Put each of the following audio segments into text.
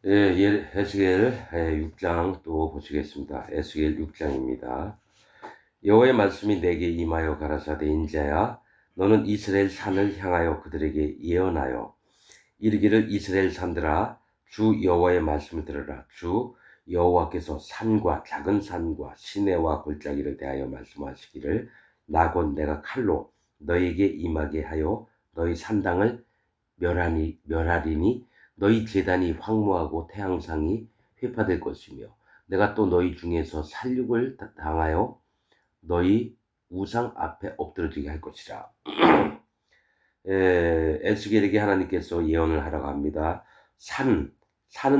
에스겔 6장 또 보시겠습니다. 에스겔 6장입니다. 여호와의 말씀이 내게 임하여 가라사대 인자야 너는 이스라엘 산을 향하여 그들에게 예언하여 이르기를 이스라엘 산들아 주 여호와의 말씀을 들으라. 주 여호와께서 산과 작은 산과 시내와 골짜기를 대하여 말씀하시기를 나 곧 내가 칼로 너희에게 임하게 하여 너희 산당을 멸하리니 너희 제단이 황무하고 태양상이 회파될 것이며 내가 또 너희 중에서 살육을 당하여 너희 우상 앞에 엎드러지게 할 것이라. 에스겔에게 하나님께서 예언을 하라고 합니다. 산은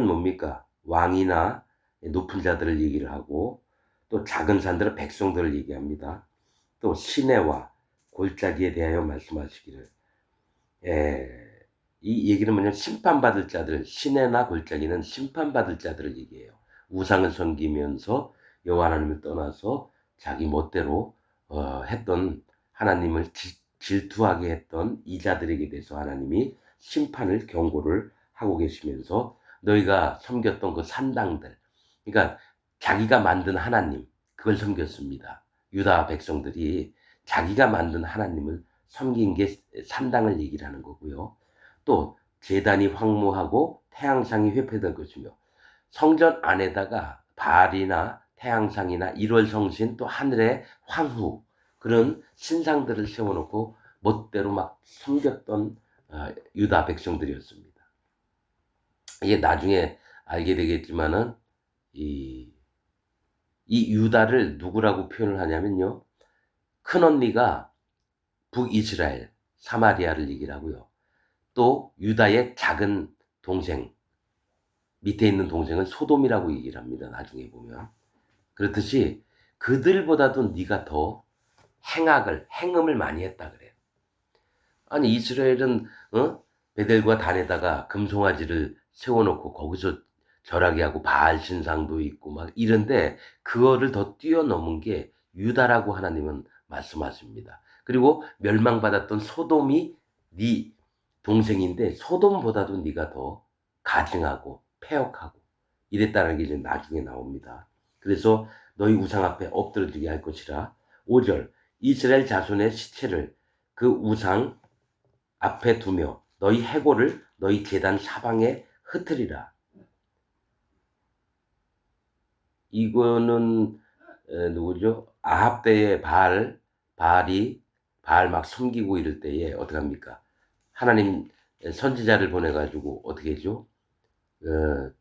뭡니까? 왕이나 높은 자들을 얘기를 하고 또 작은 산들은 백성들을 얘기합니다. 또 시내와 골짜기에 대하여 말씀하시기를 이 얘기는 뭐냐면 심판받을 자들, 시내나 골짜기는 심판받을 자들을 얘기해요. 우상을 섬기면서 여호와 하나님을 떠나서 자기 멋대로 했던 하나님을 질투하게 했던 이 자들에게 대해서 하나님이 심판을 경고를 하고 계시면서 너희가 섬겼던 그 산당들, 그러니까 자기가 만든 하나님, 그걸 섬겼습니다. 유다 백성들이 자기가 만든 하나님을 섬긴 게 산당을 얘기를 하는 거고요. 또 제단이 황무하고 태양상이 회폐될 것이며 성전 안에다가 바알이나 태양상이나 일월성신 또 하늘의 황후 그런 신상들을 세워놓고 멋대로 막 섬겼던 유다 백성들이었습니다. 이게 나중에 알게 되겠지만은 이 유다를 누구라고 표현을 하냐면요. 큰언니가 북이스라엘 사마리아를 얘기를 하고요. 또 유다의 작은 동생, 밑에 있는 동생은 소돔이라고 얘기를 합니다. 나중에 보면. 그렇듯이 그들보다도 네가 더 행음을 많이 했다 그래요. 아니 이스라엘은 베델과 단에다가 금송아지를 세워놓고 거기서 절하게 하고 바알 신상도 있고 막 이런데 그거를 더 뛰어넘은 게 유다라고 하나님은 말씀하십니다. 그리고 멸망받았던 소돔이 네 동생인데 소돔보다도 네가 더 가증하고 패역하고 이랬다는 게 이제 나중에 나옵니다. 그래서 너희 우상 앞에 엎드러지게 할 것이라. 5절 이스라엘 자손의 시체를 그 우상 앞에 두며 너희 해골을 너희 제단 사방에 흩으리라. 이거는 누구죠? 아합 때의 바알이 바알 막 숨기고 이럴 때에 어떻게 합니까? 하나님 선지자를 보내가지고 어떻게 해죠?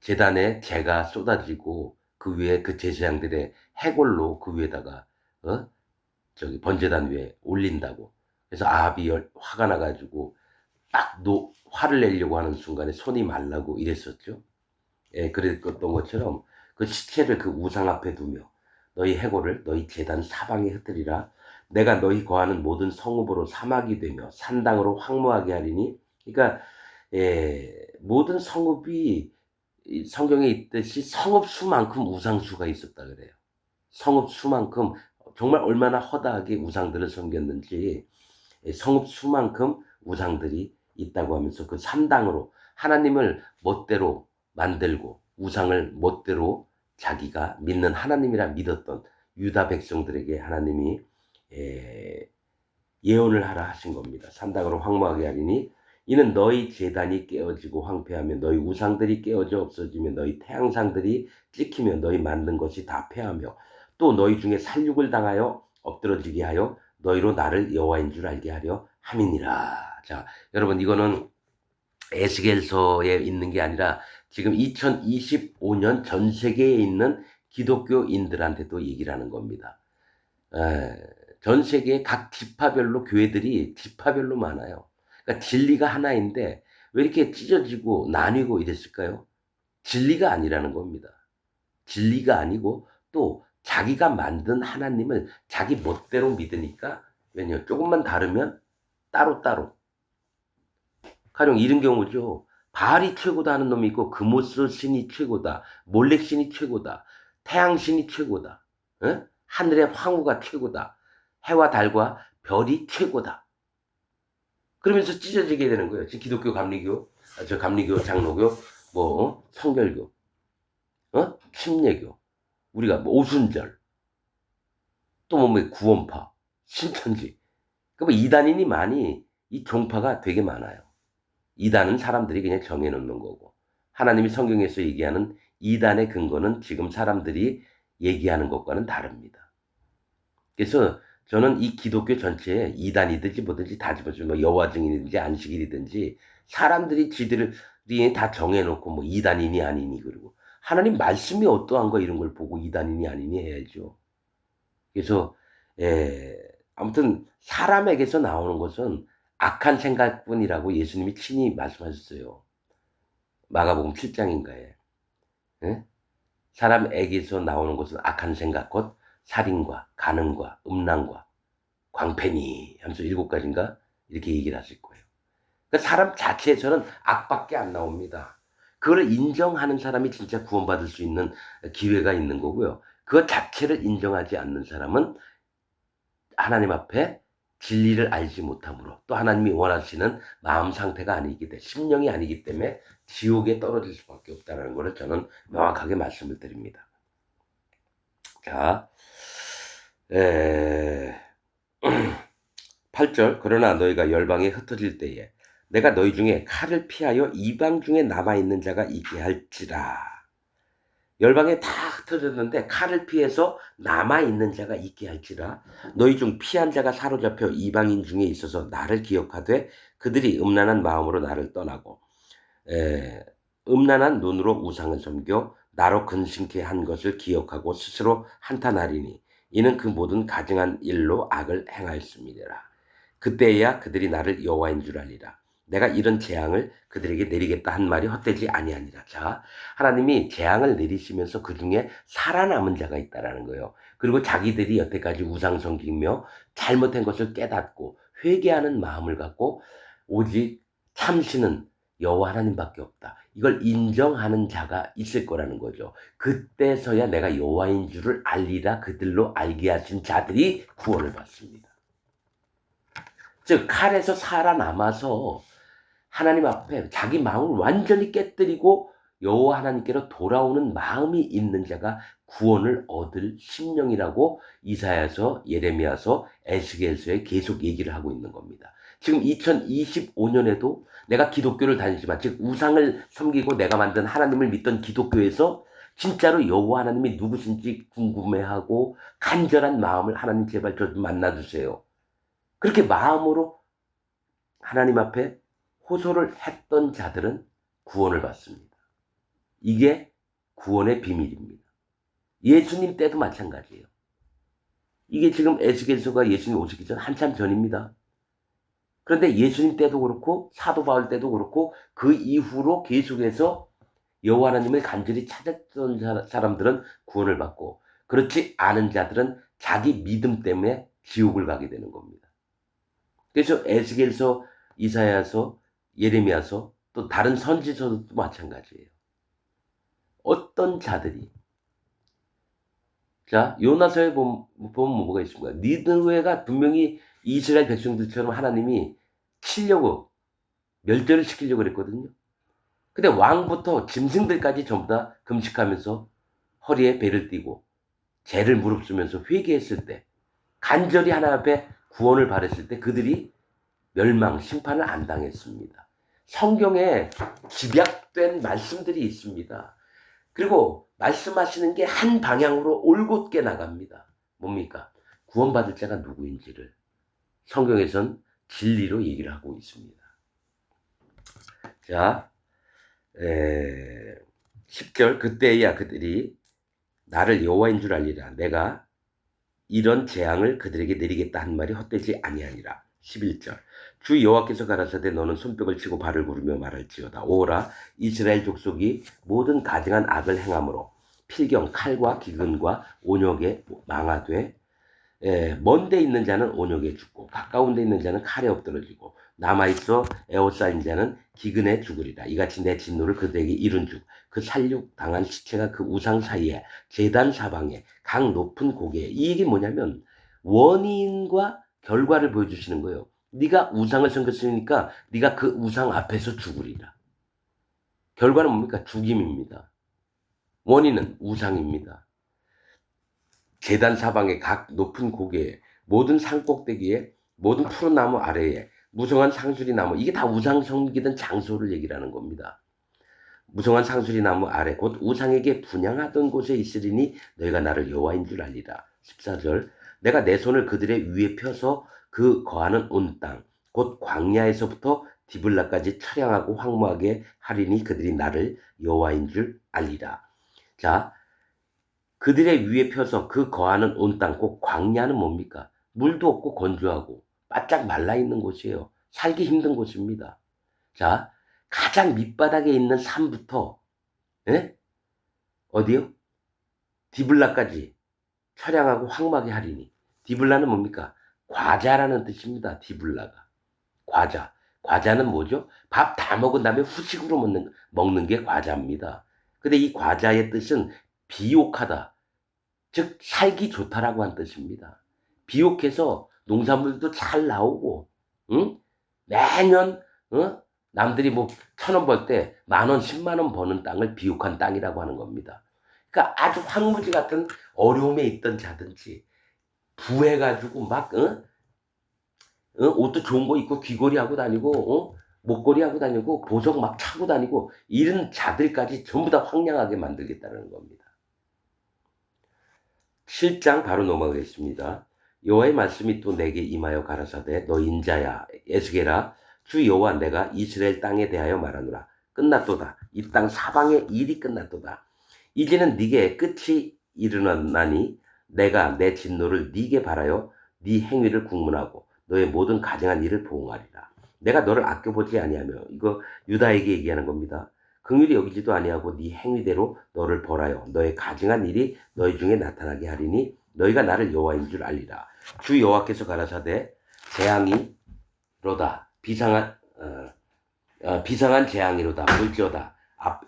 제단에 재가 쏟아지고 그 위에 그 제사장들의 해골로 그 위에다가 번제단 위에 올린다고. 그래서 아합이 화가 나가지고 딱 화를 내려고 하는 순간에 손이 말라고 이랬었죠. 그랬던 것처럼 그 시체를 그 우상 앞에 두며 너희 해골을 너희 제단 사방에 흩으리라. 내가 너희 거하는 모든 성읍으로 사막이 되며 산당으로 황무하게 하리니. 그러니까 모든 성읍이 성경에 있듯이 성읍 수만큼 우상수가 있었다 그래요. 성읍 수만큼 정말 얼마나 허다하게 우상들을 섬겼는지 성읍 수만큼 우상들이 있다고 하면서 그 산당으로 하나님을 멋대로 만들고 우상을 멋대로 자기가 믿는 하나님이라 믿었던 유다 백성들에게 하나님이 예언을 하라 하신 겁니다. 산당으로 황무하게 하리니 이는 너희 제단이 깨어지고 황폐하며 너희 우상들이 깨어져 없어지며 너희 태양상들이 찍히며 너희 만든 것이 다 패하며 또 너희 중에 살육을 당하여 엎드러지게 하여 너희로 나를 여호와인 줄 알게 하려 함이니라. 자, 여러분 이거는 에스겔서에 있는 게 아니라 지금 2025년 전 세계에 있는 기독교인들한테도 얘기를 하는 겁니다. 전 세계 각 지파별로 교회들이 지파별로 많아요. 그러니까 진리가 하나인데 왜 이렇게 찢어지고 나뉘고 이랬을까요? 진리가 아니라는 겁니다. 진리가 아니고 또 자기가 만든 하나님을 자기 멋대로 믿으니까 왜냐 조금만 다르면 따로따로. 가령 이런 경우죠. 바알이 최고다 하는 놈이 있고 금오스 신이 최고다. 몰렉 신이 최고다. 태양 신이 최고다. 하늘의 황후가 최고다. 해와 달과 별이 최고다. 그러면서 찢어지게 되는 거예요. 지금 기독교 감리교, 장로교, 성결교, 침례교, 우리가 오순절, 또 구원파, 신천지. 이단인이 많이 이 종파가 되게 많아요. 이단은 사람들이 그냥 정해놓는 거고, 하나님이 성경에서 얘기하는 이단의 근거는 지금 사람들이 얘기하는 것과는 다릅니다. 그래서 저는 이 기독교 전체에 이단이든지 뭐든지 다 집어주면 여호와 증인이든지 안식일이든지 사람들이 지들이 다 정해놓고 이단이니 아니니, 그리고 하나님 말씀이 어떠한 거 이런 걸 보고 이단이니 아니니 해야죠. 그래서 아무튼 사람에게서 나오는 것은 악한 생각뿐이라고 예수님이 친히 말씀하셨어요. 마가복음 7장인가에. 사람에게서 나오는 것은 악한 생각, 곧 살인과 간음과 음란과 광패니 하면서 7가지인가 이렇게 얘기를 하실 거예요. 그러니까 사람 자체에서는 악밖에 안 나옵니다. 그걸 인정하는 사람이 진짜 구원받을 수 있는 기회가 있는 거고요. 그 자체를 인정하지 않는 사람은 하나님 앞에 진리를 알지 못함으로, 또 하나님이 원하시는 마음 상태가 아니기 때문에, 심령이 아니기 때문에 지옥에 떨어질 수밖에 없다는 것을 저는 명확하게 말씀을 드립니다. 자, 8절, 그러나 너희가 열방에 흩어질 때에 내가 너희 중에 칼을 피하여 이방 중에 남아있는 자가 있게 할지라. 열방에 다 흩어졌는데 칼을 피해서 남아있는 자가 있게 할지라. 너희 중 피한 자가 사로잡혀 이방인 중에 있어서 나를 기억하되 그들이 음란한 마음으로 나를 떠나고 음란한 눈으로 우상을 섬겨 나로 근심케 한 것을 기억하고 스스로 한탄하리니 이는 그 모든 가증한 일로 악을 행하였음이니라. 그때야 그들이 나를 여호와인 줄 알리라. 내가 이런 재앙을 그들에게 내리겠다 한 말이 헛되지 아니하니라. 자, 하나님이 재앙을 내리시면서 그 중에 살아남은 자가 있다라는 거예요. 그리고 자기들이 여태까지 우상 섬기며 잘못한 것을 깨닫고 회개하는 마음을 갖고 오직 참신은 여호와 하나님밖에 없다, 이걸 인정하는 자가 있을 거라는 거죠. 그때서야 내가 여호와인 줄을 알리라 그들로 알게 하신 자들이 구원을 받습니다. 즉 칼에서 살아남아서 하나님 앞에 자기 마음을 완전히 깨뜨리고 여호와 하나님께로 돌아오는 마음이 있는 자가 구원을 얻을 심령이라고 이사야서, 예레미야서, 에스겔서에 계속 얘기를 하고 있는 겁니다. 지금 2025년에도 내가 기독교를 다니지만, 즉 우상을 섬기고 내가 만든 하나님을 믿던 기독교에서 진짜로 여호와 하나님이 누구신지 궁금해하고 간절한 마음을, 하나님 제발 저 좀 만나주세요, 그렇게 마음으로 하나님 앞에 호소를 했던 자들은 구원을 받습니다. 이게 구원의 비밀입니다. 예수님 때도 마찬가지예요. 이게 지금 에스겔서가 예수님 오시기 전 한참 전입니다. 그런데 예수님 때도 그렇고 사도 바울 때도 그렇고 그 이후로 계속해서 여호와 하나님을 간절히 찾았던 사람들은 구원을 받고, 그렇지 않은 자들은 자기 믿음 때문에 지옥을 가게 되는 겁니다. 그래서 에스겔서, 이사야서, 예레미야서, 또 다른 선지서도 마찬가지예요. 어떤 자들이, 자, 요나서에 보면 뭐가 있습니까? 니느웨가 분명히 이스라엘 백성들처럼 하나님이 치려고, 멸절을 시키려고 그랬거든요. 근데 왕부터 짐승들까지 전부 다 금식하면서 허리에 배를 띠고 죄를 무릅쓰면서 회개했을 때, 간절히 하나님 앞에 구원을 바랬을 때 그들이 멸망, 심판을 안 당했습니다. 성경에 집약된 말씀들이 있습니다. 그리고 말씀하시는 게 한 방향으로 올곧게 나갑니다. 뭡니까? 구원받을 자가 누구인지를 성경에선 진리로 얘기를 하고 있습니다. 자, 10절, 그때야 그들이 나를 여호와인 줄 알리라. 내가 이런 재앙을 그들에게 내리겠다 한 말이 헛되지 아니하니라. 11절, 주 여호와께서 가라사대 너는 손뼉을 치고 발을 구르며 말할지어다. 오라, 이스라엘 족속이 모든 가증한 악을 행함으로 필경, 칼과 기근과 온역에 망하되 먼데 있는 자는 온역에 죽고 가까운 데 있는 자는 칼에 엎드러지고 남아있어 에워싸인 자는 기근에 죽으리라. 이같이 내 진노를 그들에게 이룬 즉 그 살육 당한 시체가 그 우상 사이에 제단 사방에 각 높은 고개에. 이 얘기 뭐냐면 원인과 결과를 보여주시는 거예요. 네가 우상을 섬겼으니까 네가 그 우상 앞에서 죽으리라. 결과는 뭡니까? 죽임입니다. 원인은 우상입니다. 제단 사방의 각 높은 고개에, 모든 산꼭대기에, 모든 푸른 나무 아래에 무성한 상수리 나무, 이게 다 우상 섬기던 장소를 얘기를 하는 겁니다. 무성한 상수리 나무 아래 곧 우상에게 분향하던 곳에 있으리니 너희가 나를 여호와인 줄 알리라. 14절 내가 내 손을 그들의 위에 펴서 그 거하는 온 땅 곧 광야에서부터 디블라까지 처량하고 황무하게 하리니 그들이 나를 여호와인 줄 알리라. 자, 그들의 위에 펴서 그 거하는 온 땅 곧 광야는 뭡니까? 물도 없고 건조하고 바짝 말라있는 곳이에요. 살기 힘든 곳입니다. 자, 가장 밑바닥에 있는 산부터 예? 어디요? 디블라까지 처량하고 황막에 하리니. 디블라는 뭡니까? 과자라는 뜻입니다. 디블라가. 과자. 과자는 뭐죠? 밥 다 먹은 다음에 후식으로 먹는 게 과자입니다. 근데 이 과자의 뜻은 비옥하다. 즉 살기 좋다라고 한 뜻입니다. 비옥해서 농산물도 잘 나오고 응? 매년 남들이 뭐 1,000원 벌 때 10,000원, 100,000원 버는 땅을 비옥한 땅이라고 하는 겁니다. 그러니까 아주 황무지 같은 어려움에 있던 자든지 부해가지고 막 옷도 좋은 거 입고 귀걸이 하고 다니고 목걸이 하고 다니고 보석 막 차고 다니고 이런 자들까지 전부 다 황량하게 만들겠다는 겁니다. 7장 바로 넘어가겠습니다. 여호와의 말씀이 또 내게 임하여 가라사대 너 인자야 에스겔아 주 여호와 내가 이스라엘 땅에 대하여 말하노라. 끝났도다. 이 땅 사방의 일이 끝났도다. 이제는 네게 끝이 이르렀나니 내가 내 진노를 네게 바라여 네 행위를 국문하고 너의 모든 가증한 일을 보응하리라. 내가 너를 아껴보지 아니하며 이거 유다에게 얘기하는 겁니다. 긍휼히 여기지도 아니하고 네 행위대로 너를 벌하여 너의 가증한 일이 너희 중에 나타나게 하리니 너희가 나를 여호와인 줄 알리라. 주 여호와께서 가라사대 재앙이로다 비상한 재앙이로다 볼지어다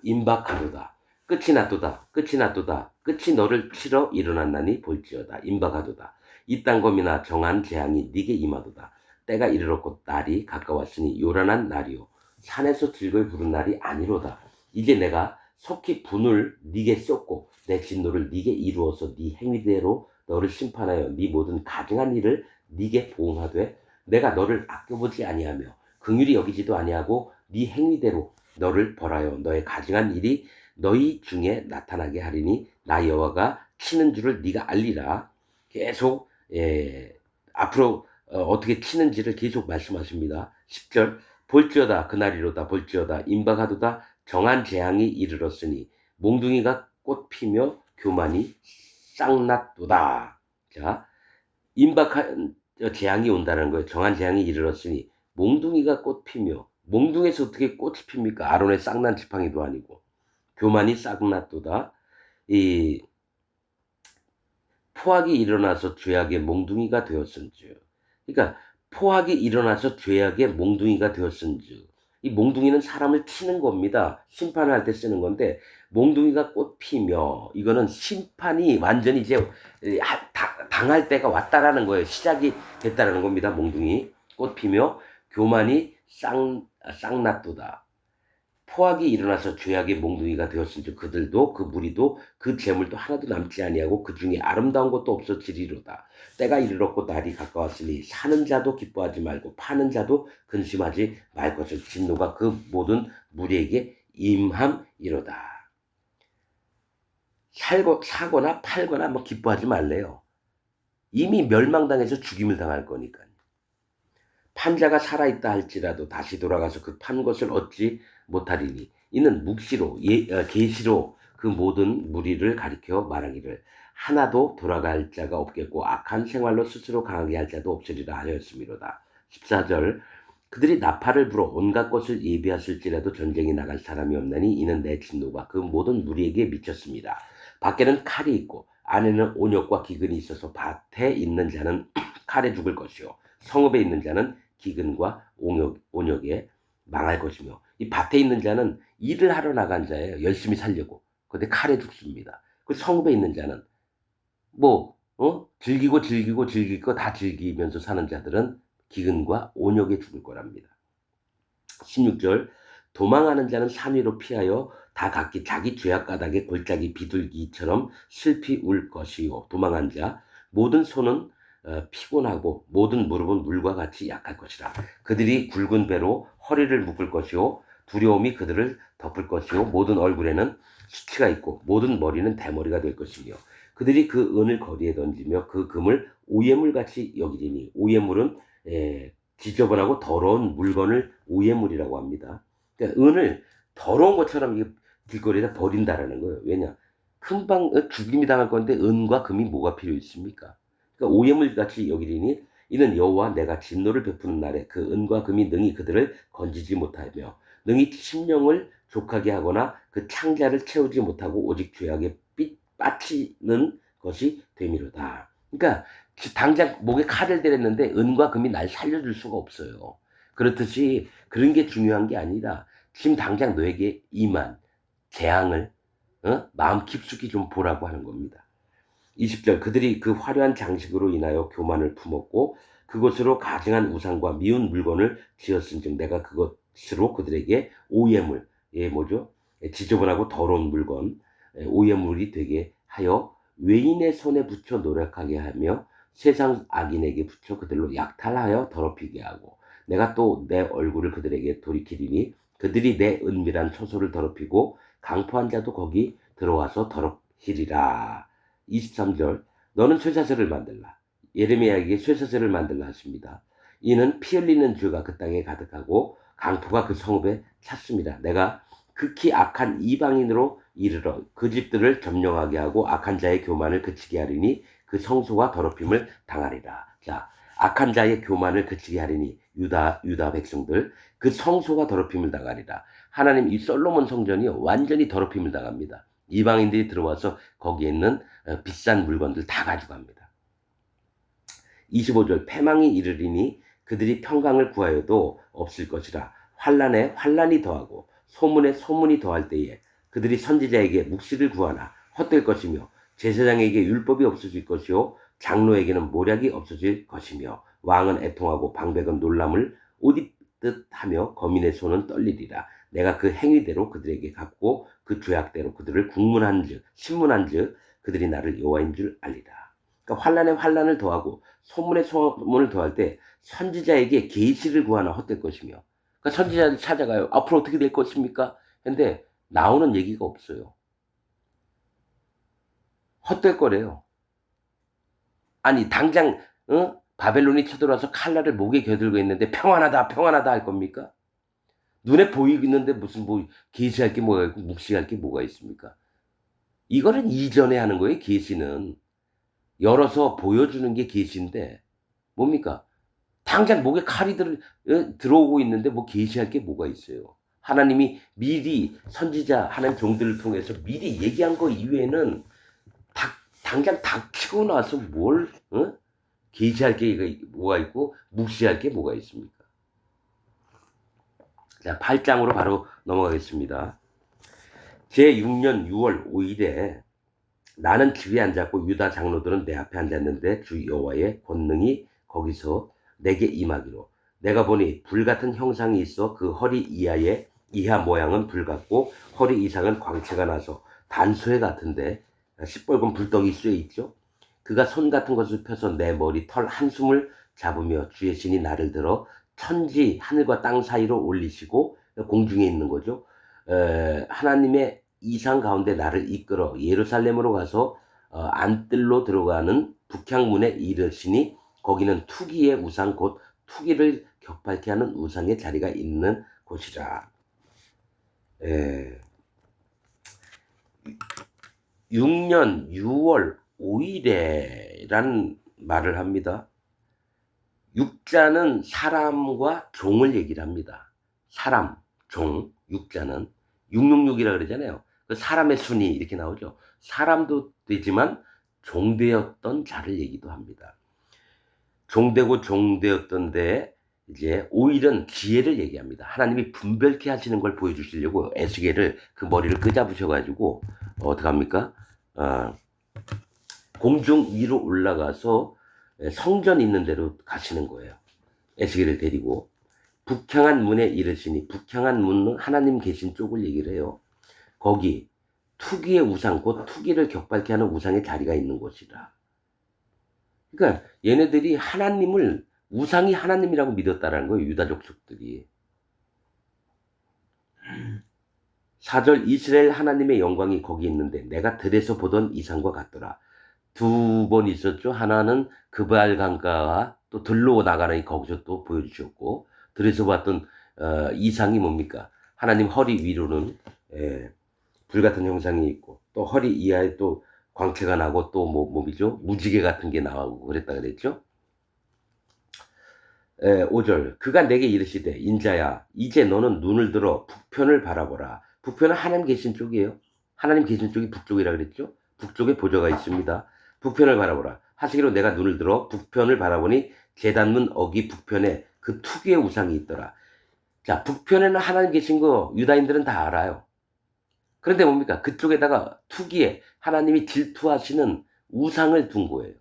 임박하도다 끝이 났도다 끝이 났도다 끝이 너를 치러 일어났나니 볼지어다 임박하도다 이땅 검이나 정한 재앙이 네게 임하도다 때가 이르렀고 날이 가까웠으니 요란한 날이요 산에서 즐거이 부른 날이 아니로다. 이제 내가 속히 분을 네게 쏟고 내 진노를 네게 이루어서 네 행위대로 너를 심판하여 네 모든 가증한 일을 네게 보응하되 내가 너를 아껴보지 아니하며 긍휼히 여기지도 아니하고 네 행위대로 너를 벌하여 너의 가증한 일이 너희 중에 나타나게 하리니 나 여호와가 치는 줄을 네가 알리라. 계속 앞으로 어떻게 치는지를 계속 말씀하십니다. 10절 볼지어다 그날이로다 볼지어다 임박하도다 정한 재앙이 이르렀으니 몽둥이가 꽃피며 교만이 싹났도다. 자, 임박한 재앙이 온다는 거예요. 정한 재앙이 이르렀으니 몽둥이가 꽃피며 몽둥이에서 어떻게 꽃이 핍니까? 아론의 싹난 지팡이도 아니고 교만이 싹났도다. 이 포악이 일어나서 죄악의 몽둥이가 되었은즉 그러니까 포악이 일어나서 죄악의 몽둥이가 되었은즉 이 몽둥이는 사람을 치는 겁니다. 심판을 할 때 쓰는 건데 몽둥이가 꽃피며 이거는 심판이 완전히 이제 당할 때가 왔다라는 거예요. 시작이 됐다라는 겁니다. 몽둥이 꽃피며 교만이 쌍났도다. 포악이 일어나서 죄악의 몽둥이가 되었은즉 그들도 그 무리도 그 재물도 하나도 남지 아니하고 그 중에 아름다운 것도 없어지리로다. 때가 이르렀고 날이 가까웠으니 사는 자도 기뻐하지 말고 파는 자도 근심하지 말 것을 진노가 그 모든 무리에게 임함이로다. 사거나 팔거나 뭐 기뻐하지 말래요. 이미 멸망당해서 죽임을 당할 거니까요. 판자가 살아있다 할지라도 다시 돌아가서 그 판 것을 얻지 못하리니 이는 묵시로 계시로 그 모든 무리를 가리켜 말하기를 하나도 돌아갈 자가 없겠고 악한 생활로 스스로 강하게 할 자도 없으리라 하였음이로다. 14절 그들이 나팔을 불어 온갖 것을 예비하실지라도 전쟁에 나갈 사람이 없나니 이는 내 진노가 그 모든 무리에게 미쳤습니다. 밖에는 칼이 있고 안에는 온역과 기근이 있어서 밭에 있는 자는 칼에 죽을 것이요 성읍에 있는 자는 기근과 온역에 망할 것이며 이 밭에 있는 자는 일을 하러 나간 자예요. 열심히 살려고. 근데 칼에 죽습니다. 그 성읍에 있는 자는 즐기고 즐길 거 다 즐기면서 사는 자들은 기근과 온역에 죽을 거랍니다. 16절 도망하는 자는 산 위로 피하여 다 각기 자기 죄악 가닥에 골짜기 비둘기처럼 슬피 울 것이요. 도망한 자 모든 손은 피곤하고 모든 무릎은 물과 같이 약할 것이라. 그들이 굵은 배로 허리를 묶을 것이요. 두려움이 그들을 덮을 것이요. 모든 얼굴에는 수치가 있고 모든 머리는 대머리가 될 것이며 그들이 그 은을 거리에 던지며 그 금을 오예물같이 여기리니 오예물은 지저분하고 더러운 물건을 오예물이라고 합니다. 그러니까 은을 더러운 것처럼 길거리에다 버린다라는 거예요. 왜냐? 금방 죽임이 당할 건데 은과 금이 뭐가 필요 있습니까? 그러니까 오예물같이 여기리니 이는 여호와 내가 진노를 베푸는 날에 그 은과 금이 능히 그들을 건지지 못하며 능히 심령을 족하게 하거나 그 창자를 채우지 못하고 오직 죄악에 빠치는 것이 되미로다. 그러니까 당장 목에 칼을 대렸는데 은과 금이 날 살려줄 수가 없어요. 그렇듯이 그런 게 중요한 게 아니라 지금 당장 너에게 임한 재앙을 마음 깊숙이 좀 보라고 하는 겁니다. 20절 그들이 그 화려한 장식으로 인하여 교만을 품었고 그것으로 가증한 우상과 미운 물건을 지었은즉 내가 그것으로 그들에게 오예물, 뭐죠? 지저분하고 더러운 물건, 오예물이 되게 하여 외인의 손에 붙여 노력하게 하며 세상 악인에게 붙여 그들로 약탈하여 더럽히게 하고 내가 또 내 얼굴을 그들에게 돌이키리니 그들이 내 은밀한 처소를 더럽히고 강포한 자도 거기 들어와서 더럽히리라. 23절 너는 쇠사슬을 만들라. 예레미야에게 쇠사슬을 만들라 하십니다. 이는 피 흘리는 죄가 그 땅에 가득하고 강포가 그 성읍에 찼습니다. 내가 극히 악한 이방인으로 이르러 그 집들을 점령하게 하고 악한 자의 교만을 그치게 하리니 그 성소가 더럽힘을 당하리라. 자, 악한 자의 교만을 그치게 하리니 유다 백성들 그 성소가 더럽힘을 당하리라. 하나님 이 솔로몬 성전이 완전히 더럽힘을 당합니다. 이방인들이 들어와서 거기에 있는 비싼 물건들 다 가져갑니다. 25절 패망이 이르리니 그들이 평강을 구하여도 없을 것이라. 환난에 환난이 더하고 소문에 소문이 더할 때에 그들이 선지자에게 묵시를 구하나 헛될 것이며 제사장에게 율법이 없어질 것이요 장로에게는 모략이 없어질 것이며 왕은 애통하고 방백은 놀람을 옷 입듯 하며 거민의 손은 떨리리라. 내가 그 행위대로 그들에게 갚고 그 죄악대로 그들을 국문한즉 신문한즉 그들이 나를 여호와인 줄 알리라. 그러니까 환난에 환난을 더하고 소문에 소문을 더할 때 선지자에게 계시를 구하나 헛될 것이며 그러니까 선지자를 찾아가요. 앞으로 어떻게 될 것입니까? 근데 나오는 얘기가 없어요. 헛될 거래요. 아니 당장 바벨론이 쳐들어와서 칼날을 목에 겨들고 있는데 평안하다 평안하다 할 겁니까? 눈에 보이는데 무슨 뭐 계시할 게 뭐가 있고 묵시할 게 뭐가 있습니까? 이거는 이전에 하는 거예요. 계시는 열어서 보여주는 게 계시인데 뭡니까? 당장 목에 칼이 들어오고 있는데 뭐 계시할 게 뭐가 있어요? 하나님이 미리 선지자 하나님 종들을 통해서 미리 얘기한 거 이외에는 당장 닥치고 나서 뭘 계시할 게 뭐가 있고 묵시할 게 뭐가 있습니까? 자, 8장으로 바로 넘어가겠습니다. 제6년 6월 5일에 나는 집에 앉았고 유다 장로들은 내 앞에 앉았는데 주 여호와의 권능이 거기서 내게 임하기로 내가 보니 불같은 형상이 있어 그 허리 이하 모양은 불 같고 허리 이상은 광채가 나서 단소에 같은데 시뻘건 불떡이 쇠 있죠. 그가 손 같은 것을 펴서 내 머리 털 한숨을 잡으며 주의 신이 나를 들어 천지 하늘과 땅 사이로 올리시고 공중에 있는 거죠. 하나님의 이상 가운데 나를 이끌어 예루살렘으로 가서 안뜰로 들어가는 북향문에 이르시니 거기는 투기의 우상 곧 투기를 격팔케 하는 우상의 자리가 있는 곳이라. 6년 6월 5일에란 말을 합니다. 육자는 사람과 종을 얘기를 합니다. 사람, 종, 육자는 666이라 그러잖아요. 그 사람의 순위 이렇게 나오죠. 사람도 되지만 종되었던 자를 얘기도 합니다. 종되고 종되었던데 이제 5일은 지혜를 얘기합니다. 하나님이 분별케 하시는 걸 보여주시려고 에스겔을 그 머리를 끄잡으셔가지고 어떡합니까? 공중 위로 올라가서 성전 있는 데로 가시는 거예요. 에스겔을 데리고. 북향한 문에 이르시니, 북향한 문은 하나님 계신 쪽을 얘기를 해요. 거기 투기의 우상, 곧 투기를 격발케 하는 우상의 자리가 있는 곳이라. 그러니까 얘네들이 하나님을, 우상이 하나님이라고 믿었다라는 거예요. 유다 족속들이. 4절, 이스라엘 하나님의 영광이 거기 있는데 내가 들에서 보던 이상과 같더라. 두 번 있었죠. 하나는 그발 강가와 또 들로 나가는 거기서 또 보여주셨고, 들에서 봤던 이상이 뭡니까? 하나님 허리 위로는 불같은 형상이 있고, 또 허리 이하에 또 광채가 나고, 또 뭐죠? 무지개 같은 게 나오고 그랬다 그랬죠. 5절, 그가 내게 이르시되 인자야 이제 너는 눈을 들어 북편을 바라보라. 북편은 하나님 계신 쪽이에요. 하나님 계신 쪽이 북쪽이라 그랬죠. 북쪽에 보좌가 있습니다. 북편을 바라보라 하시기로 내가 눈을 들어 북편을 바라보니 제단문 어기 북편에 그 투기의 우상이 있더라. 자, 북편에는 하나님 계신 거 유다인들은 다 알아요. 그런데 뭡니까? 그쪽에다가 투기에 하나님이 질투하시는 우상을 둔 거예요.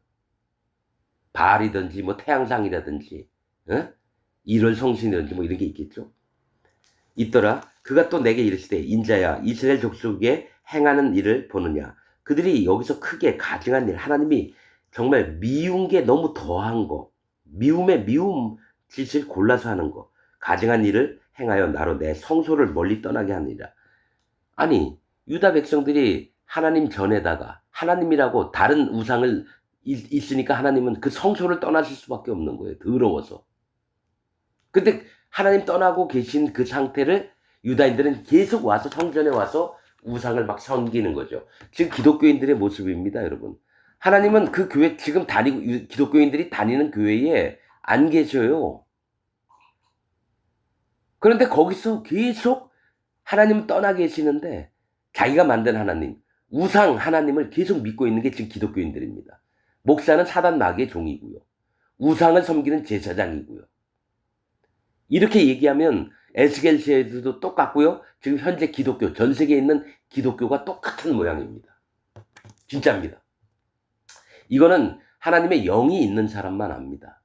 바알이든지 뭐 태양상이라든지, 일월 성신이든지 뭐 이런 게 있겠죠. 있더라. 그가 또 내게 이르시되 인자야 이스라엘 족속에 행하는 일을 보느냐. 그들이 여기서 크게 가증한 일, 하나님이 정말 미운 게 너무 더한 거, 미움에 미움 짓을 골라서 하는 거, 가증한 일을 행하여 나로 내 성소를 멀리 떠나게 하느니라. 아니, 유다 백성들이 하나님 전에다가 하나님이라고 다른 우상을 있으니까 하나님은 그 성소를 떠나실 수밖에 없는 거예요. 더러워서. 근데 하나님 떠나고 계신 그 상태를 유다인들은 계속 와서 성전에 와서 우상을 막 섬기는 거죠. 지금 기독교인들의 모습입니다, 여러분. 하나님은 그 교회 지금 기독교인들이 다니는 교회에 안 계셔요. 그런데 거기서 계속 하나님은 떠나 계시는데 자기가 만든 하나님, 우상 하나님을 계속 믿고 있는 게 지금 기독교인들입니다. 목사는 사단 마귀의 종이고요. 우상을 섬기는 제사장이고요. 이렇게 얘기하면 에스겔서에도 똑같고요. 지금 현재 기독교, 전 세계에 있는 기독교가 똑같은 모양입니다. 진짜입니다. 이거는 하나님의 영이 있는 사람만 압니다.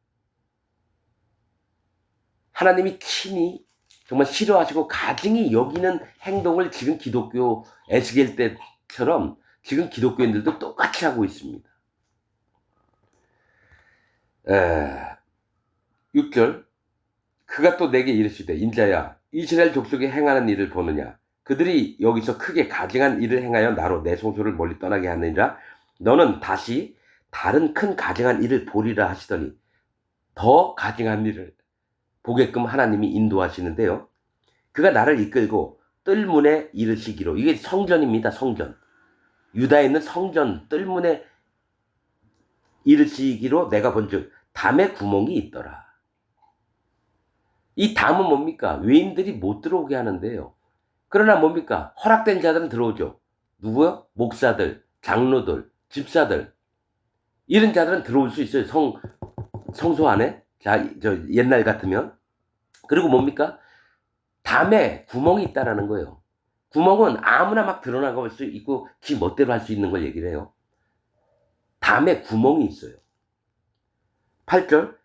하나님이 친히 정말 싫어하시고 가증히 여기는 행동을 지금 기독교 에스겔 때처럼 지금 기독교인들도 똑같이 하고 있습니다. 6절, 그가 또 내게 이르시되 인자야 이스라엘 족속이 행하는 일을 보느냐. 그들이 여기서 크게 가증한 일을 행하여 나로 내 성소를 멀리 떠나게 하느니라. 너는 다시 다른 큰 가증한 일을 보리라 하시더니 더 가증한 일을 보게끔 하나님이 인도하시는데요. 그가 나를 이끌고 뜰문에 이르시기로, 이게 성전입니다. 성전. 유다에 있는 성전 뜰문에 이르시기로 내가 본즉 담에 구멍이 있더라. 이 담은 뭡니까? 외인들이 못 들어오게 하는데요. 그러나 뭡니까? 허락된 자들은 들어오죠. 누구요? 목사들, 장로들, 집사들. 이런 자들은 들어올 수 있어요. 성소 안에. 자, 옛날 같으면. 그리고 뭡니까? 담에 구멍이 있다라는 거예요. 구멍은 아무나 막 드러나갈 수 있고 지 멋대로 할 수 있는 걸 얘기를 해요. 담에 구멍이 있어요. 8절,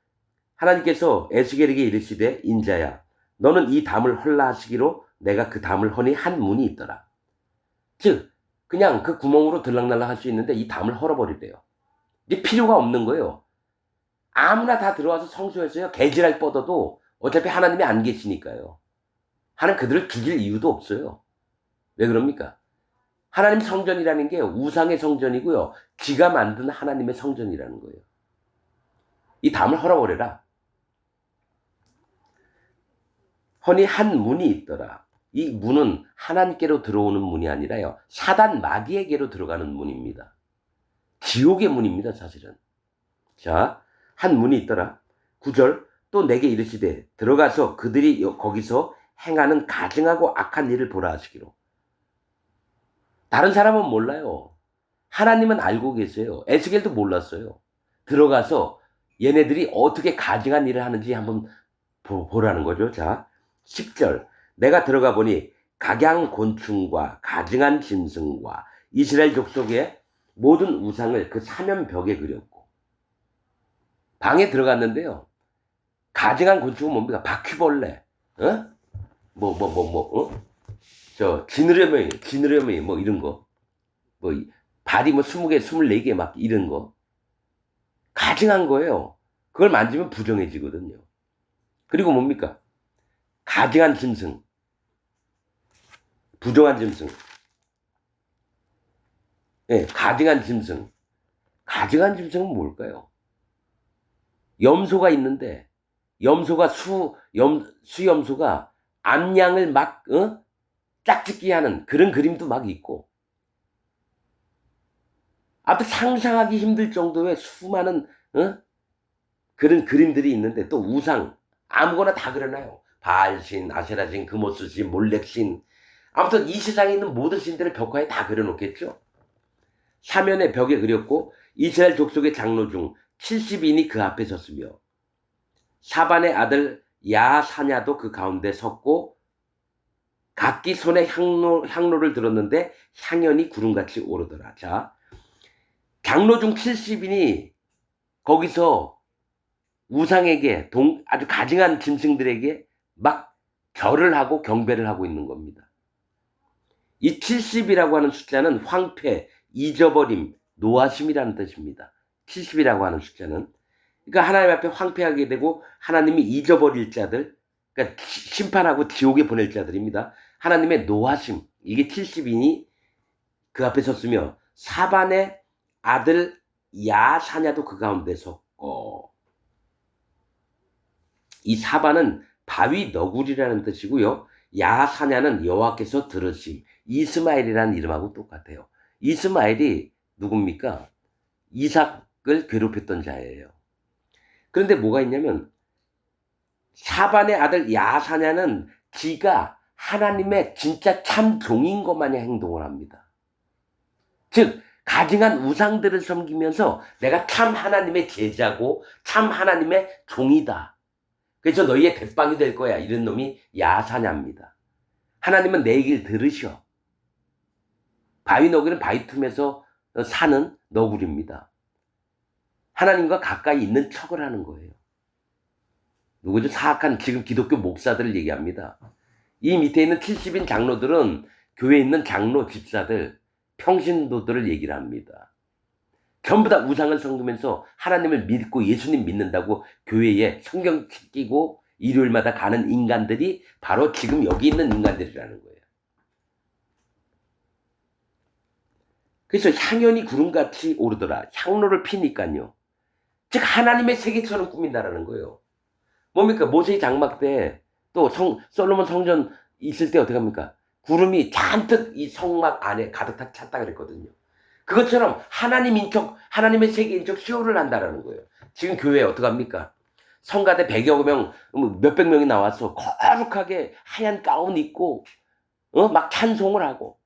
하나님께서 에스겔에게 이르시되 인자야 너는 이 담을 헐라 하시기로 내가 그 담을 허니 한 문이 있더라. 즉 그냥 그 구멍으로 들락날락 할 수 있는데 이 담을 헐어버리래요. 이게 필요가 없는 거예요. 아무나 다 들어와서 성소에서요 개지랄 뻗어도 어차피 하나님이 안 계시니까요. 하나님 그들을 죽일 이유도 없어요. 왜 그럽니까? 하나님 성전이라는 게 우상의 성전이고요. 지가 만든 하나님의 성전이라는 거예요. 이 담을 헐어버려라. 허니 한 문이 있더라. 이 문은 하나님께로 들어오는 문이 아니라요. 사단 마귀에게로 들어가는 문입니다. 지옥의 문입니다, 사실은. 자, 한 문이 있더라. 9절, 또 내게 이르시되 들어가서 그들이 거기서 행하는 가증하고 악한 일을 보라 하시기로. 다른 사람은 몰라요. 하나님은 알고 계세요. 에스겔도 몰랐어요. 들어가서 얘네들이 어떻게 가증한 일을 하는지 한번 보라는 거죠. 자, 10절, 내가 들어가 보니 각양곤충과 가증한 짐승과 이스라엘 족속의 모든 우상을 그 사면벽에 그렸고, 방에 들어갔는데요. 가증한 곤충은 뭡니까? 바퀴벌레, 어? 지느러미, 뭐 이런 거. 뭐, 발이 뭐 20개, 24개 막 이런 거. 가증한 거예요. 그걸 만지면 부정해지거든요. 그리고 뭡니까? 가증한 짐승. 부정한 짐승. 예, 가증한 짐승. 가증한 짐승은 뭘까요? 염소가 있는데, 수염소가 암양을 막, 짝짓기 하는 그런 그림도 막 있고, 아무튼 상상하기 힘들 정도의 수많은, 그런 그림들이 있는데, 또 우상, 아무거나 다 그려놔요. 바알신, 아세라신, 금오스신, 몰렉신. 아무튼 이 세상에 있는 모든 신들을 벽화에 다 그려놓겠죠. 사면의 벽에 그렸고, 이스라엘 족속의 장로 중 70인이 그 앞에 섰으며, 사반의 아들 야사냐도 그 가운데 섰고, 각기 손에 향로를 들었는데 향연이 구름같이 오르더라. 자, 장로 중 70인이 거기서 우상에게 아주 가증한 짐승들에게 막 절을 하고 경배를 하고 있는 겁니다. 이 70이라고 하는 숫자는 황폐, 잊어버림, 노하심이라는 뜻입니다. 70이라고 하는 숫자는. 그러니까 하나님 앞에 황폐하게 되고 하나님이 잊어버릴 자들, 그러니까 심판하고 지옥에 보낼 자들입니다. 하나님의 노하심, 이게 70인이 그 앞에 섰으며 사반의 아들 야사냐도 그 가운데 섰고, 이 사반은 바위 너구리라는 뜻이고요. 야사냐는 여호와께서 들으심, 이스마엘이라는 이름하고 똑같아요. 이스마엘이 누굽니까? 이삭을 괴롭혔던 자예요. 그런데 뭐가 있냐면 사반의 아들 야사냐는 지가 하나님의 진짜 참 종인 것 마냥 행동을 합니다. 즉 가증한 우상들을 섬기면서 내가 참 하나님의 제자고 참 하나님의 종이다. 그래서 너희의 백방이 될 거야. 이런 놈이 야사냐입니다. 하나님은 내 얘기를 들으셔. 바위 너구리는 바위 틈에서 사는 너구리입니다. 하나님과 가까이 있는 척을 하는 거예요. 누구죠? 사악한 지금 기독교 목사들을 얘기합니다. 이 밑에 있는 70인 장로들은 교회에 있는 장로 집사들, 평신도들을 얘기를 합니다. 전부 다 우상을 섬기면서 하나님을 믿고 예수님 믿는다고 교회에 성경 끼고 일요일마다 가는 인간들이 바로 지금 여기 있는 인간들이라는 거예요. 그래서 향연이 구름같이 오르더라. 향로를 피니까요. 즉 하나님의 세계처럼 꾸민다라는 거예요. 뭡니까? 모세의 장막 때 또 솔로몬 성전 있을 때 어떻게 합니까? 구름이 잔뜩 이 성막 안에 가득 찼다 그랬거든요. 그것처럼 하나님인 척, 하나님의 세계인 척 쇼를 한다라는 거예요. 지금 교회에 어떻게 합니까? 성가대 100여 명, 몇백 명이 나와서 거룩하게 하얀 가운 입고 막 찬송을 하고,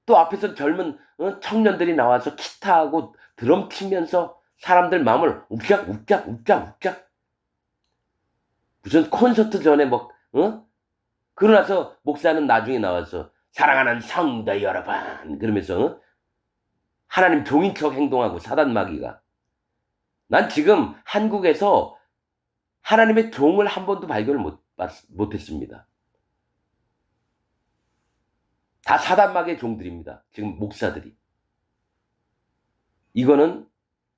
또 앞에서 젊은 청년들이 나와서 기타하고 드럼 치면서 사람들 마음을 욱작 무슨 콘서트 전에 뭐 그러나서 목사는 나중에 나와서 사랑하는 성도 여러분 그러면서 하나님 종인 척 행동하고 사단 마귀가. 난 지금 한국에서 하나님의 종을 한 번도 발견을 못했습니다. 다 사단 마귀의 종들입니다. 지금 목사들이. 이거는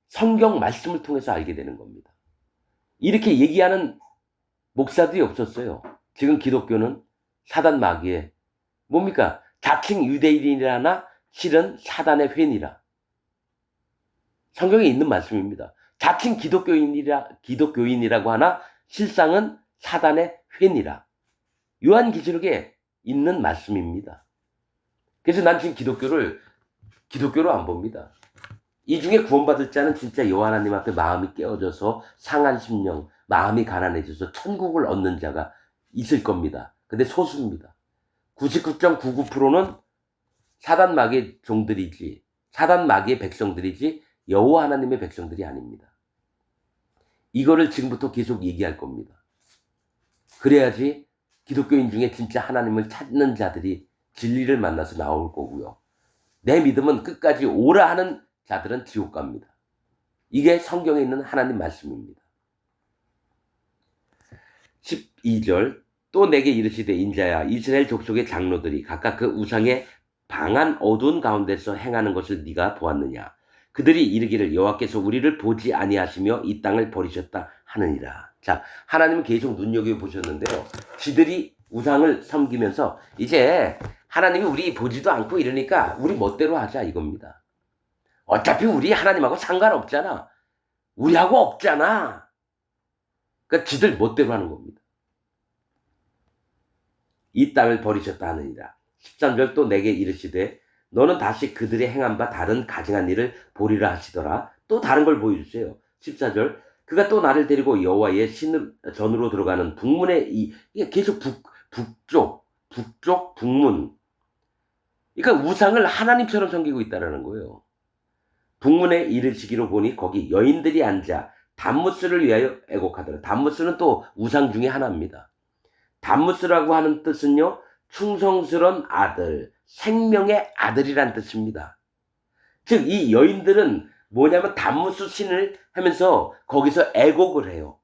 성경 말씀을 통해서 알게 되는 겁니다. 이렇게 얘기하는 목사들이 없었어요. 지금 기독교는 사단 마귀의 뭡니까? 자칭 유대인이라나 실은 사단의 회니라. 성경에 있는 말씀입니다. 자칭 기독교인이라고 하나 실상은 사단의 회니라. 요한계시록에 있는 말씀입니다. 그래서 난 지금 기독교로 안 봅니다. 이 중에 구원받을 자는 진짜 여호와 하나님 앞에 마음이 깨어져서 상한 심령, 마음이 가난해져서 천국을 얻는 자가 있을 겁니다. 근데 소수입니다. 99.99%는 사단 마귀의 종들이지, 사단 마귀의 백성들이지 여호와 하나님의 백성들이 아닙니다. 이거를 지금부터 계속 얘기할 겁니다. 그래야지 기독교인 중에 진짜 하나님을 찾는 자들이 진리를 만나서 나올 거고요. 내 믿음은 끝까지 오라 하는 자들은 지옥 갑니다. 이게 성경에 있는 하나님 말씀입니다. 12절 또 내게 이르시되 인자야 이스라엘 족속의 장로들이 각각 그 우상의 방한 어두운 가운데서 행하는 것을 네가 보았느냐. 그들이 이르기를 여호와께서 우리를 보지 아니하시며 이 땅을 버리셨다 하느니라. 자, 하나님은 계속 눈여겨보셨는데요. 지들이 우상을 섬기면서 이제 하나님이 우리 보지도 않고 이러니까 우리 멋대로 하자 이겁니다. 어차피 우리 하나님하고 상관없잖아. 우리하고 없잖아. 그러니까 지들 멋대로 하는 겁니다. 이 땅을 버리셨다 하느니라. 13절 또 내게 이르시되 너는 다시 그들의 행한 바 다른 가증한 일을 보리라 하시더라. 또 다른 걸 보여주세요. 14절 그가 또 나를 데리고 여호와의 전으로 들어가는 북문의 이게 계속 북쪽 북문. 그러니까 우상을 하나님처럼 섬기고 있다는 거예요. 북문에 이르시기로 보니 거기 여인들이 앉아 담무스를 위하여 애곡하더라. 담무스는 또 우상 중에 하나입니다. 담무스라고 하는 뜻은요, 충성스러운 아들, 생명의 아들이란 뜻입니다. 즉, 이 여인들은 뭐냐면 담무스 신을 하면서 거기서 애곡을 해요.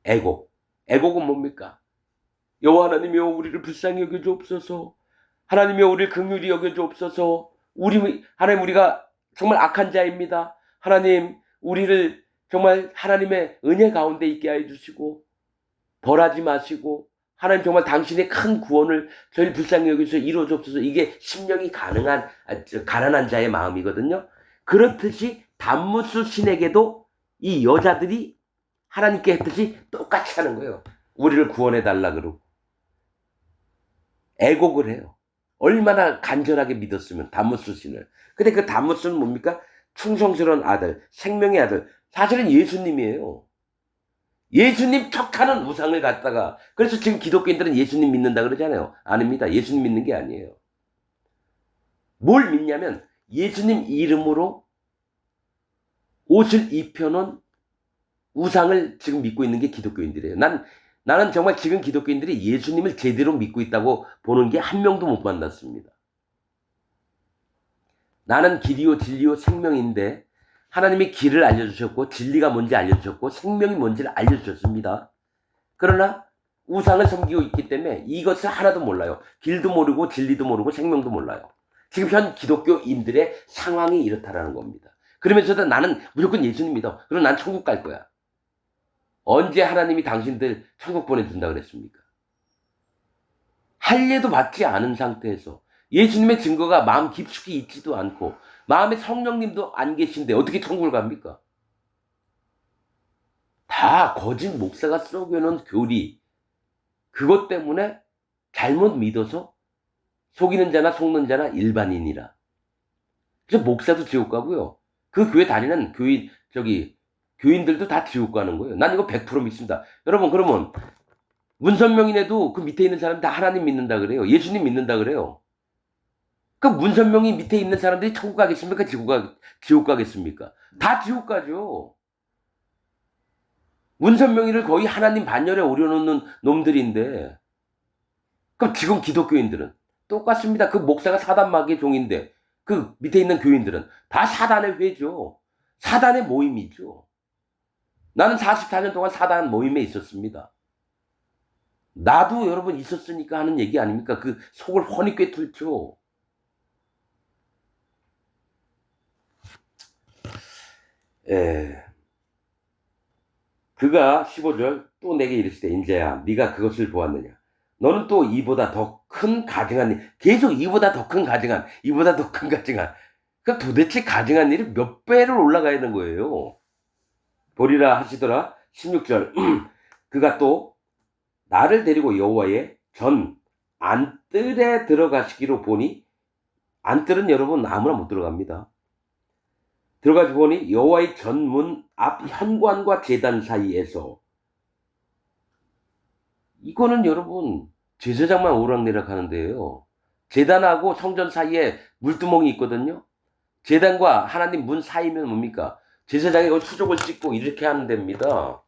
애곡은 뭡니까? 여호와 하나님이여 우리를 불쌍히 여겨주옵소서. 하나님이여 우리를 긍휼히 여겨주옵소서. 하나님 우리가 정말 악한 자입니다. 하나님 우리를 정말 하나님의 은혜 가운데 있게 해주시고 벌하지 마시고 하나님 정말 당신의 큰 구원을 저희를 불쌍히 여기서 이루어주옵소서. 이게 심령이 가난한 자의 마음이거든요. 그렇듯이 담무스 신에게도 이 여자들이 하나님께 했듯이 똑같이 하는 거예요. 우리를 구원해달라 그러고 애곡을 해요. 얼마나 간절하게 믿었으면 담무스 신을. 근데 그 담무스는 뭡니까? 충성스러운 아들, 생명의 아들. 사실은 예수님이에요. 예수님 척하는 우상을 갖다가. 그래서 지금 기독교인들은 예수님 믿는다 그러잖아요. 아닙니다. 예수님 믿는 게 아니에요. 뭘 믿냐면 예수님 이름으로 옷을 입혀놓은 우상을 지금 믿고 있는 게 기독교인들이에요. 나는 정말 지금 기독교인들이 예수님을 제대로 믿고 있다고 보는 게 한 명도 못 만났습니다. 나는 길이요 진리요 생명인데 하나님이 길을 알려주셨고 진리가 뭔지 알려주셨고 생명이 뭔지를 알려주셨습니다. 그러나 우상을 섬기고 있기 때문에 이것을 하나도 몰라요. 길도 모르고 진리도 모르고 생명도 몰라요. 지금 현 기독교인들의 상황이 이렇다라는 겁니다. 그러면서도 나는 무조건 예수님 믿어. 그럼 난 천국 갈 거야. 언제 하나님이 당신들 천국 보내준다 그랬습니까? 할례도 받지 않은 상태에서 예수님의 증거가 마음 깊숙이 있지도 않고 마음에 성령님도 안 계신데 어떻게 천국을 갑니까? 다 거짓 목사가 쏘겨놓은 교리, 그것 때문에 잘못 믿어서 속이는 자나 속는 자나 일반인이라. 그래서 목사도 지옥 가고요. 그 교회 다니는 교인들도 다 지옥 가는 거예요. 난 이거 100% 믿습니다. 여러분, 그러면 문선명인에도 그 밑에 있는 사람 다 하나님 믿는다 그래요. 예수님 믿는다 그래요. 그 문선명이 밑에 있는 사람들이 천국 가겠습니까? 지옥 가겠습니까? 다 지옥 가죠. 문선명이를 거의 하나님 반열에 오려놓는 놈들인데, 그럼 지금 기독교인들은 똑같습니다. 그 목사가 사단 마귀의 종인데, 그 밑에 있는 교인들은 다 사단의 회죠. 사단의 모임이죠. 나는 44년 동안 사단 모임에 있었습니다. 나도 여러분 있었으니까 하는 얘기 아닙니까? 그 속을 훤히 꿰뚫죠. 그가 15절 또 내게 이르시되 인자야 네가 그것을 보았느냐. 너는 또 이보다 더 큰 가증한 일, 계속 이보다 더 큰 가증한, 이보다 더 큰 가증한. 그러니까 도대체 가증한 일이 몇 배를 올라가야 되는 거예요. 보리라 하시더라. 16절 그가 또 나를 데리고 여호와의 전 안뜰에 들어가시기로 보니, 안뜰은 여러분 아무나 못 들어갑니다. 들어가서 보니 여호와의 전문 앞 현관과 제단 사이에서, 이거는 여러분 제사장만 오락내락 하는데요. 제단하고 성전 사이에 물두멍이 있거든요. 제단과 하나님 문 사이면 뭡니까? 제사장이 수족을 찍고 이렇게 하는 데입니다.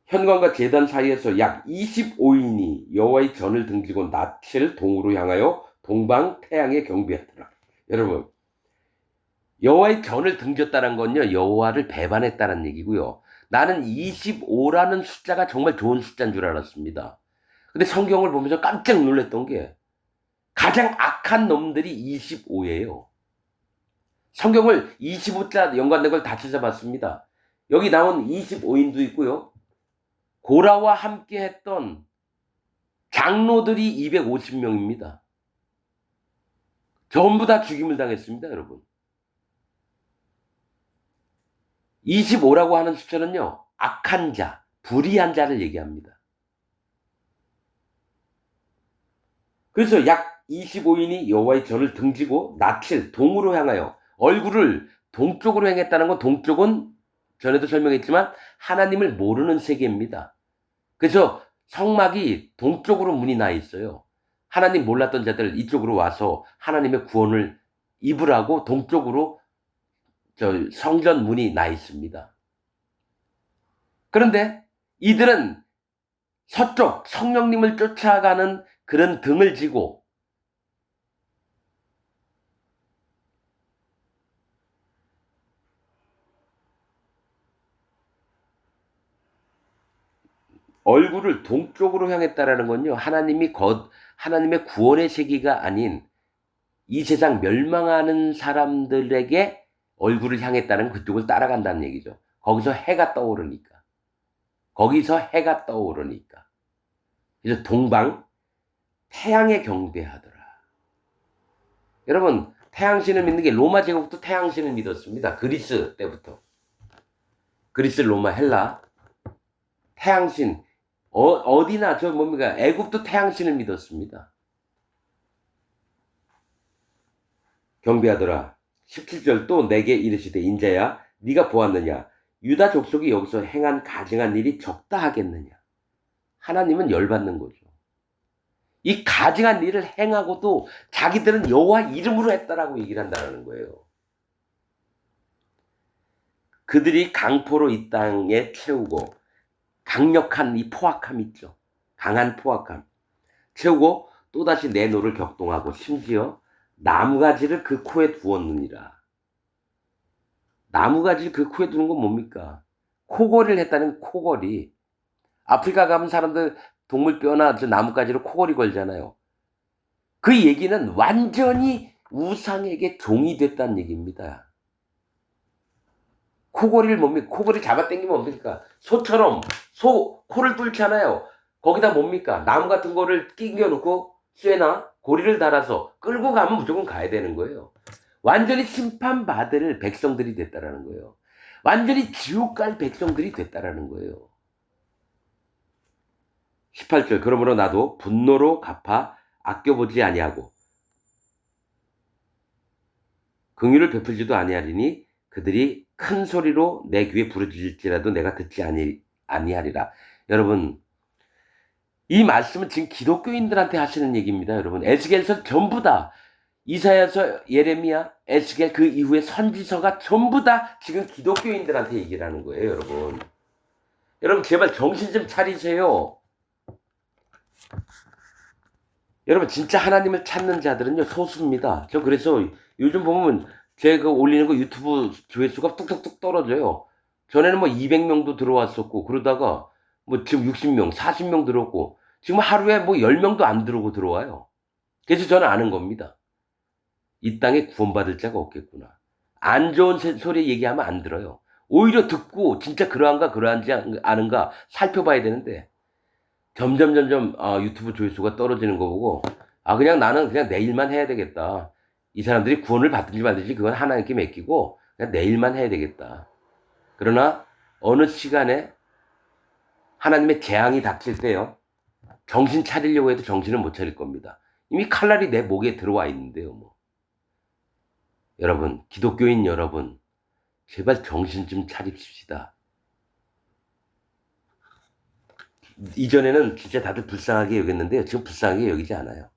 현관과 제단 사이에서 약 25인이 여호와의 전을 등지고 낯을 동으로 향하여 동방 태양에 경배하더라. 여러분, 여호와의 전을 등졌다는 건요, 여호와를 배반했다는 얘기고요. 나는 25라는 숫자가 정말 좋은 숫자인 줄 알았습니다. 근데 성경을 보면서 깜짝 놀랐던 게 가장 악한 놈들이 25예요. 성경을 25자 연관된 걸 다 찾아봤습니다. 여기 나온 25인도 있고요. 고라와 함께 했던 장로들이 250명입니다. 전부 다 죽임을 당했습니다, 여러분. 25라고 하는 숫자는요, 악한 자, 불의한 자를 얘기합니다. 그래서 약 25인이 여호와의 전을 등지고 낯을 동으로 향하여 얼굴을 동쪽으로 향했다는 건, 동쪽은 전에도 설명했지만 하나님을 모르는 세계입니다. 그래서 성막이 동쪽으로 문이 나 있어요. 하나님 몰랐던 자들 이쪽으로 와서 하나님의 구원을 입으라고 동쪽으로 성전 문이 나 있습니다. 그런데 이들은 서쪽 성령님을 쫓아가는 그런 등을 지고 얼굴을 동쪽으로 향했다라는 건요, 하나님의 구원의 세계가 아닌 이 세상 멸망하는 사람들에게 얼굴을 향했다는, 그쪽을 따라간다는 얘기죠. 거기서 해가 떠오르니까. 그래서 동방, 태양에 경배하더라. 여러분, 태양신을 믿는 게, 로마 제국도 태양신을 믿었습니다. 그리스 때부터. 그리스, 로마, 헬라. 태양신. 어디나 뭡니까? 애국도 태양신을 믿었습니다. 경배하더라. 17절 또 내게 이르시되 인자야 네가 보았느냐? 유다 족속이 여기서 행한 가증한 일이 적다 하겠느냐? 하나님은 열받는 거죠. 이 가증한 일을 행하고도 자기들은 여호와 이름으로 했다라고 얘기를 한다는 거예요. 그들이 강포로 이 땅에 채우고, 강력한 이 포악함 있죠. 강한 포악함. 채우고 또다시 내 노를 격동하고 심지어 나무가지를 그 코에 두었느니라. 나무가지를 그 코에 두는 건 뭡니까? 코걸이를 했다는, 코걸이. 아프리카 가면 사람들 동물뼈나 나뭇가지로 코걸이 걸잖아요. 그 얘기는 완전히 우상에게 종이 됐다는 얘기입니다. 코걸이를 뭡니까? 코걸이 잡아당기면 뭡니까? 소처럼 코를 뚫잖아요. 거기다 뭡니까? 나무 같은 거를 끼겨놓고 쇠나 고리를 달아서 끌고 가면 무조건 가야 되는 거예요. 완전히 심판받을 백성들이 됐다라는 거예요. 완전히 지옥 갈 백성들이 됐다라는 거예요. 18절 그러므로 나도 분노로 갚아 아껴보지 아니하고 긍휼을 베풀지도 아니하리니 그들이 큰 소리로 내 귀에 부르짖을지라도 내가 듣지 아니하리라. 여러분, 이 말씀은 지금 기독교인들한테 하시는 얘기입니다. 여러분, 에스겔서 전부 다, 이사야서, 예레미야, 에스겔, 그 이후에 선지서가 전부 다 지금 기독교인들한테 얘기를 하는 거예요. 여러분, 여러분 제발 정신 좀 차리세요. 여러분, 진짜 하나님을 찾는 자들은요 소수입니다. 저 그래서 요즘 보면 제가 올리는 거 유튜브 조회수가 뚝뚝뚝 떨어져요. 전에는 뭐 200명도 들어왔었고, 그러다가 뭐 지금 60명, 40명 들어오고, 지금 하루에 뭐 10명도 안 들어오고 들어와요. 그래서 저는 아는 겁니다. 이 땅에 구원받을 자가 없겠구나. 안 좋은 소리 얘기하면 안 들어요. 오히려 듣고 진짜 그러한가 그러한지 아는가 살펴봐야 되는데, 점점 유튜브 조회수가 떨어지는 거 보고, 그냥 나는 그냥 내 일만 해야 되겠다. 이 사람들이 구원을 받든지 말든지 그건 하나님께 맡기고 그냥 내 일만 해야 되겠다. 그러나 어느 시간에 하나님의 재앙이 닥칠 때요, 정신 차리려고 해도 정신을 못 차릴 겁니다. 이미 칼날이 내 목에 들어와 있는데요. 뭐. 여러분, 기독교인 여러분, 제발 정신 좀 차립시다. 이전에는 진짜 다들 불쌍하게 여겼는데요, 지금 불쌍하게 여기지 않아요.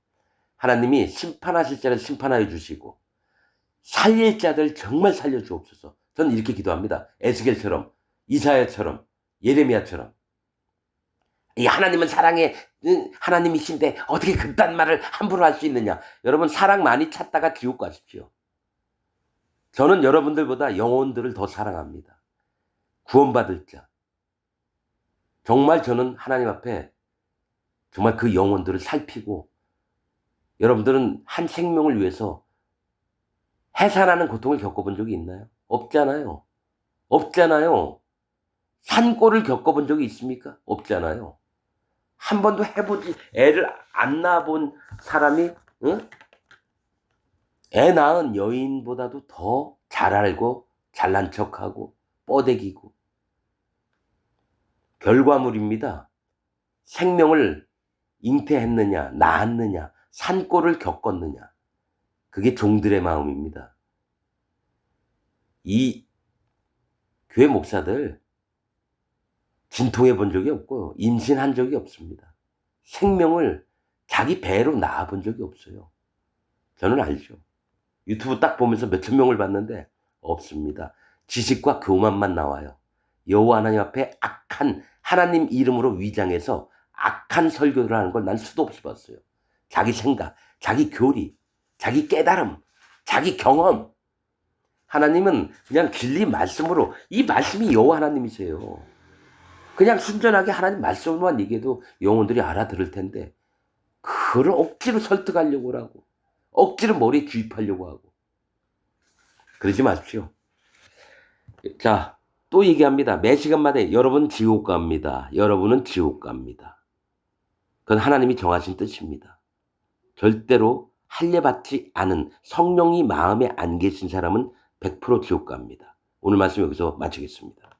하나님이 심판하실 자를 심판하여 주시고 살릴 자들 정말 살려주옵소서. 저는 이렇게 기도합니다. 에스겔처럼, 이사야처럼, 예레미야처럼. 이 하나님은 사랑의 하나님이신데 어떻게 그딴 말을 함부로 할 수 있느냐. 여러분, 사랑 많이 찾다가 지옥 가십시오. 저는 여러분들보다 영혼들을 더 사랑합니다. 구원받을 자, 정말 저는 하나님 앞에 정말 그 영혼들을 살피고, 여러분들은 한 생명을 위해서 해산하는 고통을 겪어본 적이 있나요? 없잖아요. 없잖아요. 산골을 겪어본 적이 있습니까? 없잖아요. 한 번도 해보지, 애를 안 낳아본 사람이, 응? 애 낳은 여인보다도 더 잘 알고 잘난 척하고 뻐대기고. 결과물입니다. 생명을 잉태했느냐 낳았느냐 산골을 겪었느냐, 그게 종들의 마음입니다. 이 교회 목사들 진통해 본 적이 없고요. 임신한 적이 없습니다. 생명을 자기 배로 낳아 본 적이 없어요. 저는 알죠. 유튜브 딱 보면서 몇천 명을 봤는데 없습니다. 지식과 교만만 나와요. 여호와 하나님 앞에 악한, 하나님 이름으로 위장해서 악한 설교를 하는 걸 난 수도 없이 봤어요. 자기 생각, 자기 교리, 자기 깨달음, 자기 경험. 하나님은 그냥 진리 말씀으로, 이 말씀이 여호와 하나님이세요. 그냥 순전하게 하나님 말씀만 얘기해도 영혼들이 알아들을 텐데, 그걸 억지로 설득하려고 하고 억지로 머리에 주입하려고 하고 그러지 마십시오. 자, 또 얘기합니다. 매 시간마다 여러분 지옥 갑니다. 여러분은 지옥 갑니다. 그건 하나님이 정하신 뜻입니다. 절대로 할례받지 않은, 성령이 마음에 안 계신 사람은 100% 지옥 갑니다. 오늘 말씀 여기서 마치겠습니다.